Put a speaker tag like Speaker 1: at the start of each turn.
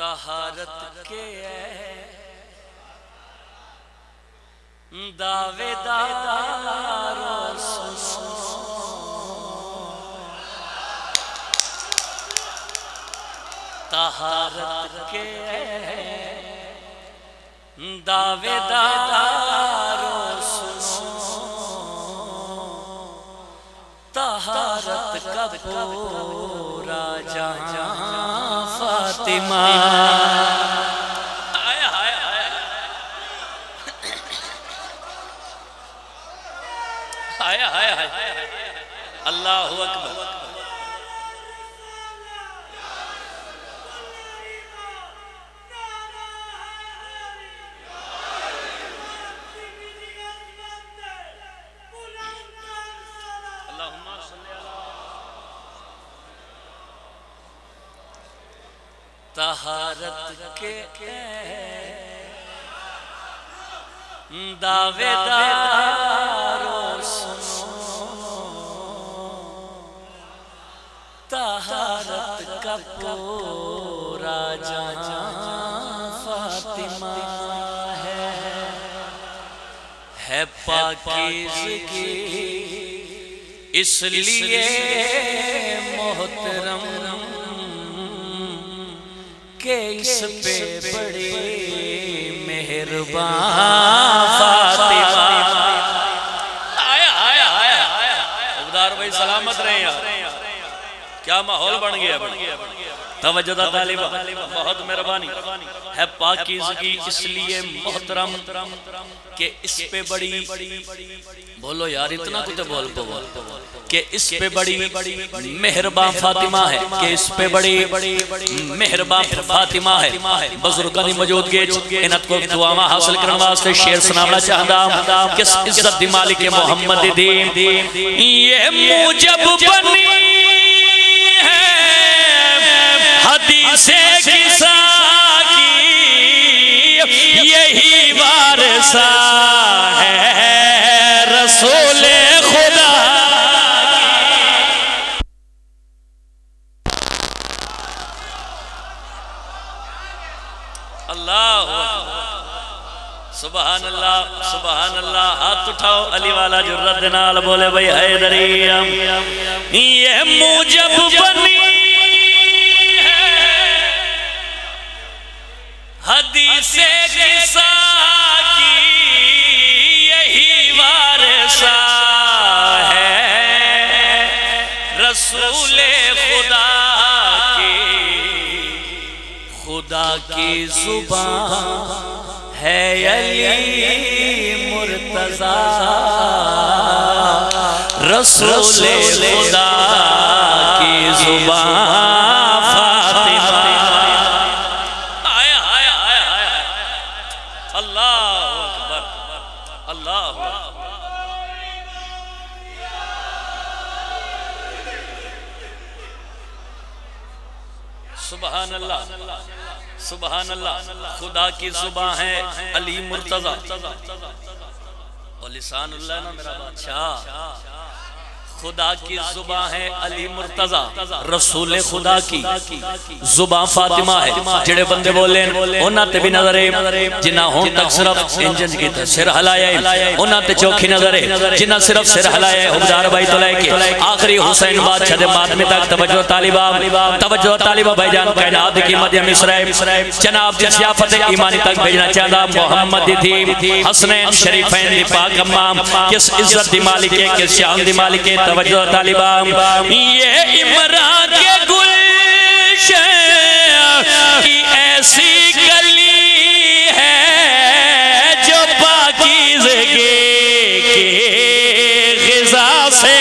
Speaker 1: طہارت کے دعوے داروں سنو، طہارت کے دعوے داروں سنو، طہارت کا پورا جہاں فاطمہ اللہ اکبر۔ طہارت کے دعوے داروں سنو، طہارت کا پورا جہاں فاطمہ ہے پاکیزگی اس لیے محترم کہ اس پہ بڑی مہربان فاطمہ۔ عبدار بھائی سلامت رہے یار، کیا ماحول بن گیا، توجہ طالبہ، بہت مہربانی ہے پاکیزگی اس لیے محترم کہ اس پہ بڑی، بولو یار اتنا کتے بول کہ اس پہ بڑی مہربان فاطمہ ہے، کہ اس پہ بڑی مہربان فاطمہ ہے۔ بزرگانی موجود گے انت کو دعاواں حاصل کرنے واسطے شیر سناونا چاہتا کس عزت دی مالک محمد دین یہ موجب بنی ہے حدیث کسا کی، یہی وارثہ ہے رسول خدا اللہ سبحان اللہ سبحان اللہ۔ ہاتھ اٹھاؤ علی والا جرت نال بولے بھئی حیدری یہ موجب بنی ہے حدیث کسا کی، یہی وارثہ ہے رسول خدا کی، خدا کی زبان ہے علی مرتضیٰ رسول خدا کی زبان فاطمہ۔ اللہ اکبر اللہ سبحان اللہ سبحان اللہ۔ خدا کی زبان ہے علی مرتضیٰ اور لسان اللہ نا میرا بادشاہ، خدا کی زبان ہے علی مرتضیٰ رسول خدا کی زبان فاطمہ ہے۔ جڑے بندے بولیں انہاں تے بھی نظر ہے جنہ ہون تک صرف انجن کی سر ہلائے، انہاں تے چوکھی نظر ہے جنہ صرف سر ہلائے۔ عبدار بھائی تو لائے کے آخری حسین بادشاہ دے ماتمی تک توجہ طالبہ بھائی جان کائنات کی مدیم اسرائیل جناب جس یافت ایمانی تک بھیجنا چاہتا محمد دی حسنین شریفین دی پاک امام، کس عزت دی مالکے کس شان دی مالکے۔ توجہ طالبہ یہ عمران کے گلشن کی ایسی گلی ہے جو پاکیزگی کی غذا سے